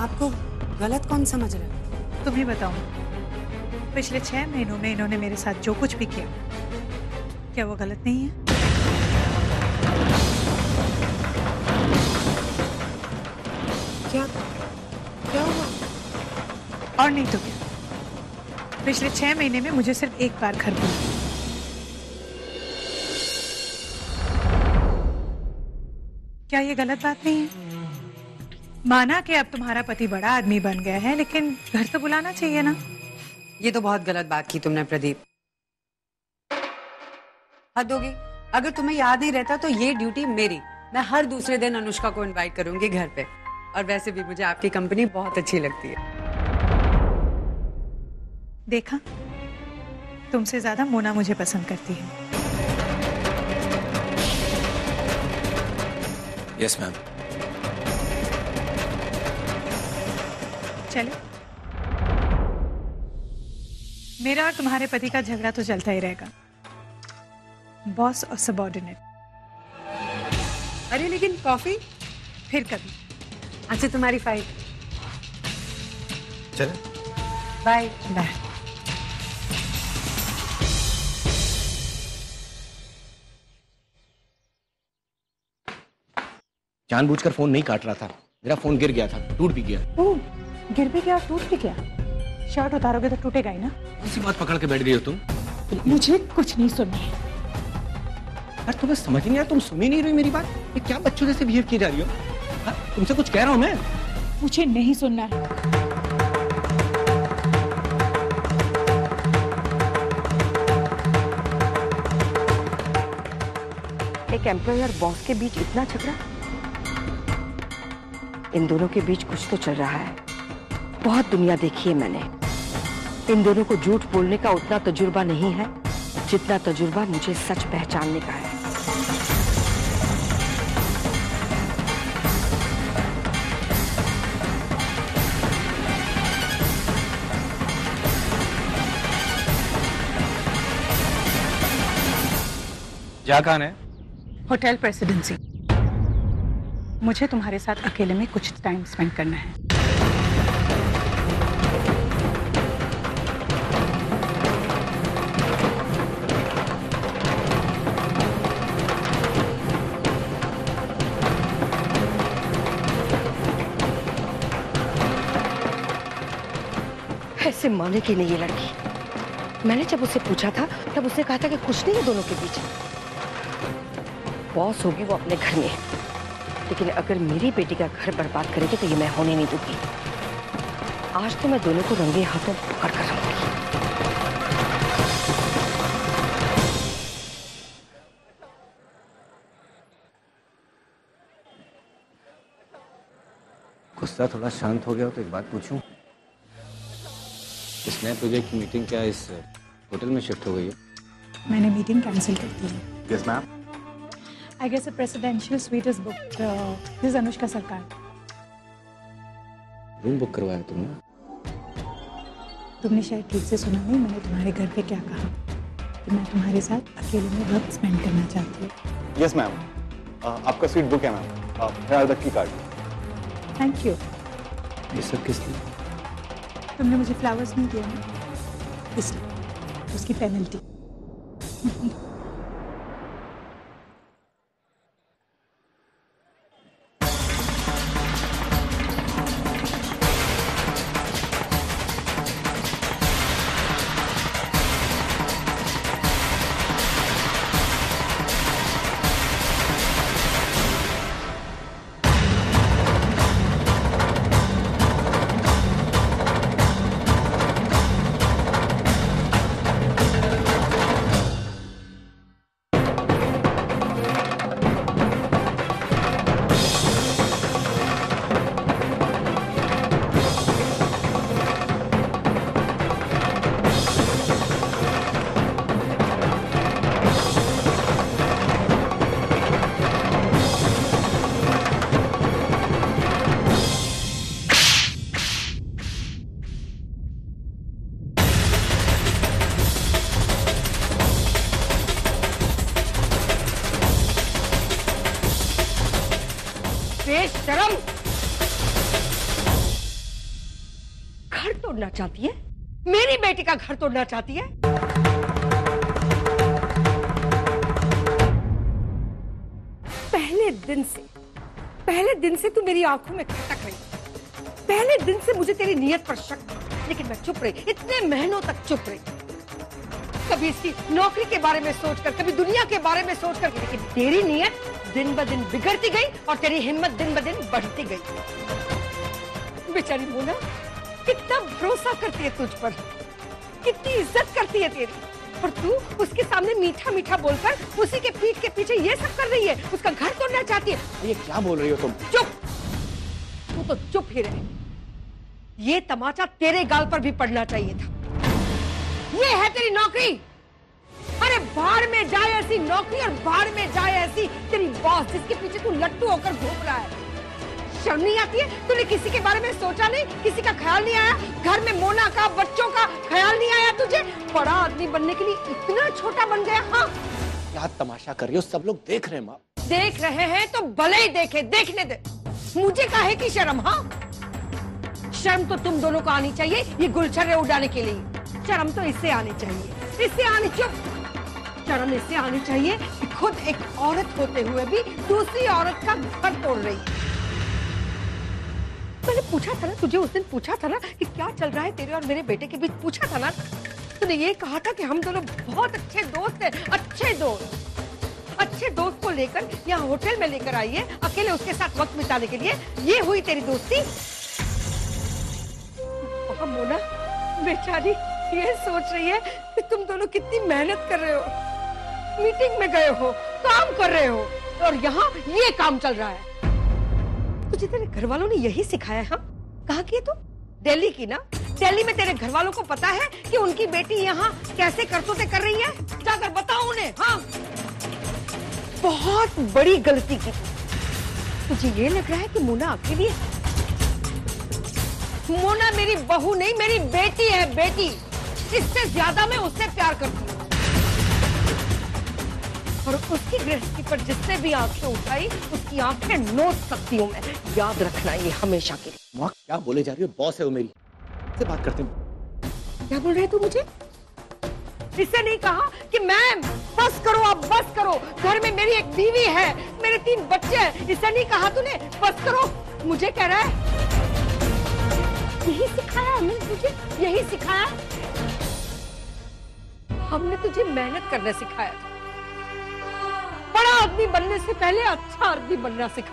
आपको गलत कौन समझ रहा है? तुम्हें बताऊं, पिछले 6 महीनों में इन्होंने मेरे साथ जो कुछ भी किया, क्या वो गलत नहीं है? क्या क्या हुआ? और नहीं तो क्या, पिछले 6 महीने में मुझे सिर्फ एक बार घर बुलाया। क्या ये गलत बात नहीं है? माना कि अब तुम्हारा पति बड़ा आदमी बन गया है, लेकिन घर तो बुलाना चाहिए ना। ये तो बहुत गलत बात की तुमने प्रदीप। हद होगी। अगर तुम्हें याद नहीं रहता तो ये ड्यूटी मेरी। मैं हर दूसरे दिन अनुष्का को इनवाइट करूंगी घर पे। और वैसे भी मुझे आपकी कंपनी बहुत अच्छी लगती है। देखा, तुमसे ज्यादा मोना मुझे पसंद करती है। Yes ma'am. चले, मेरा और तुम्हारे पति का झगड़ा तो चलता ही रहेगा, बॉस और सबऑर्डिनेट। अरे लेकिन कॉफी फिर कभी। अच्छा, तुम्हारी फाइल। चले। Bye bye. जानबूझकर फोन नहीं काट रहा था, मेरा फोन गिर गया था, टूट भी गया। ओह, गिर भी गया, टूट भी गया। शर्ट उतारोगे तो टूटेगा ही ना। इसी बात पकड़ के बैठ गई हो तुम। मुझे कुछ नहीं सुनना है। यार तुम्हें समझ नहीं आया, तुम सुन ही नहीं रही मेरी बात। ये क्या बच्चों जैसे बिहेव की जा रही हो? हाँ, तुमसे कुछ कह रहा हूं मैं। मुझे नहीं सुनना है। एक एम्प्लॉयर बॉस के बीच इतना झगड़ा? इन दोनों के बीच कुछ तो चल रहा है। बहुत दुनिया देखी है मैंने। इन दोनों को झूठ बोलने का उतना तजुर्बा नहीं है जितना तजुर्बा मुझे सच पहचानने का है। जा कहां है? Hotel presidency. मुझे तुम्हारे साथ अकेले में कुछ टाइम स्पेंड करना है। ऐसे मानेगी नहीं ये लड़की। मैंने जब उससे पूछा था तब उसने कहा था कि कुछ नहीं है दोनों के बीच। बॉस होगी वो अपने घर में, लेकिन अगर मेरी बेटी का घर बर्बाद करेगी तो ये मैं होने नहीं दूंगी। आज तो मैं दोनों को रंगे हाथों पकड़ कर रहूंगी। गुस्सा थोड़ा शांत हो गया हो तो एक बात पूछूं? इस नए प्रोजेक्ट की मीटिंग क्या इस होटल में शिफ्ट हो गई है? मैंने मीटिंग कैंसिल कर दी है। Yes ma'am. I guess a presidential suite is booked. This is Anushka Sarkar. Room book करवाया तुमने? तुमने शायद ठीक से सुना नहीं। मैंने तुम्हारे घर पे क्या कहा कि मैं तुम्हारे साथ अकेले में वक्त स्पेंड करना चाहती हूँ। यस मैम, आपका स्वीट बुक है ma'am. Here the key card. Thank you. ये सब किस लिए? तुमने मुझे फ्लावर्स नहीं दिया ना, इसलिए उसकी पेनल्टी। बेशरम! घर तोड़ना चाहती है? मेरी बेटी का घर तोड़ना चाहती है? पहले दिन से तू मेरी आंखों में खटक रही, पहले दिन से मुझे तेरी नीयत पर शक था, लेकिन मैं चुप रही, इतने महीनों तक चुप रही। कभी इसकी नौकरी के बारे में सोचकर, कभी दुनिया के बारे में सोचकर, लेकिन तेरी नीयत दिन ब दिन बिगड़ती गई और तेरी हिम्मत दिन ब दिन बढ़ती गई। बेचारी मोना कितना भरोसा करती है तुझ पर, कितनी इज्जत करती है तेरी, और तू उसके सामने मीठा मीठा बोलकर उसी के पीठ के पीछे ये सब कर रही है, उसका घर तोड़ना चाहती है। ये क्या बोल रही हो तुम? चुप, तू तो चुप ही रहे। ये तमाचा तेरे गाल पर भी पड़ना चाहिए था। ये है तेरी नौकरी। अरे बाहर में जाए ऐसी नौकरी और बाहर में जाए ऐसी तेरी बॉस जिसके पीछे तू लट्टू होकर घूम रहा है। शर्म नहीं आती है? तूने किसी के बारे में सोचा नहीं, किसी का ख्याल नहीं आया? घर में मोना का, बच्चों का ख्याल नहीं आया तुझे? बड़ा आदमी बनने के लिए इतना छोटा बन गया। हाँ, क्या तमाशा कर रही हो? सब लोग देख रहे हैं माँ। देख रहे हैं तो भले ही देखे, देखने दे। मुझे काहे की शर्म? हाँ, शर्म तो तुम दोनों को आनी चाहिए ये गुलछर्रे उड़ाने के लिए। शर्म तो इससे आनी चाहिए, इससे आनी, चुप, शर्म इससे आनी चाहिए कि खुद एक औरत होते हुए भी दूसरी औरत का घर तोड़ रही है। मैंने पूछा था ना तुझे, उस दिन पूछा था ना कि क्या चल रहा है तेरे और मेरे बेटे के बीच, पूछा था ना। तूने ये कहा था कि हम दोनों बहुत अच्छे दोस्त हैं, अच्छे दोस्त। अच्छे दोस्त को लेकर यहाँ होटल में लेकर आई है, अकेले उसके साथ वक्त बिताने के लिए। ये हुई तेरी दोस्ती? मोना बेचारी ये सोच रही है कि तुम दोनों कितनी मेहनत कर रहे हो, मीटिंग में गए हो, काम कर रहे हो, और यहाँ ये काम चल रहा है। तुझे तेरे घर वालों ने यही सिखाया है? कहाँ की है तू? दिल्ली की ना? दिल्ली में तेरे घर वालों को पता है कि उनकी बेटी यहाँ कैसे करतूतें कर रही है? जाकर बताओ उन्हें। हाँ, बहुत बड़ी गलती की। तुझे ये लग रहा है कि मोना अकेली है? मोना मेरी बहू नहीं, मेरी बेटी है, बेटी। इससे ज्यादा मैं उससे प्यार करती हूँ, और उसकी गृहस्थी पर जिसने भी आंखें उठाई उसकी आंखें नोच सकती हूँ मैं। याद रखना ये हमेशा के लिए। माँ क्या बोले जा रही हो? बॉस है वो मेरी, से बात करते हैं। क्या बोल रहे तू मुझे? इससे नहीं कहा कि मैम बस करो, अब बस करो, घर में मेरी एक बीवी है, मेरे 3 बच्चे हैं। इससे नहीं कहा तूने बस करो? मुझे कह रहा है यही सिखाया हमने तुझे, यही सिखाया? हमने तुझे मेहनत करना सिखाया था, बड़ा आदमी बनने से पहले अच्छा आदमी बनना सिखाया।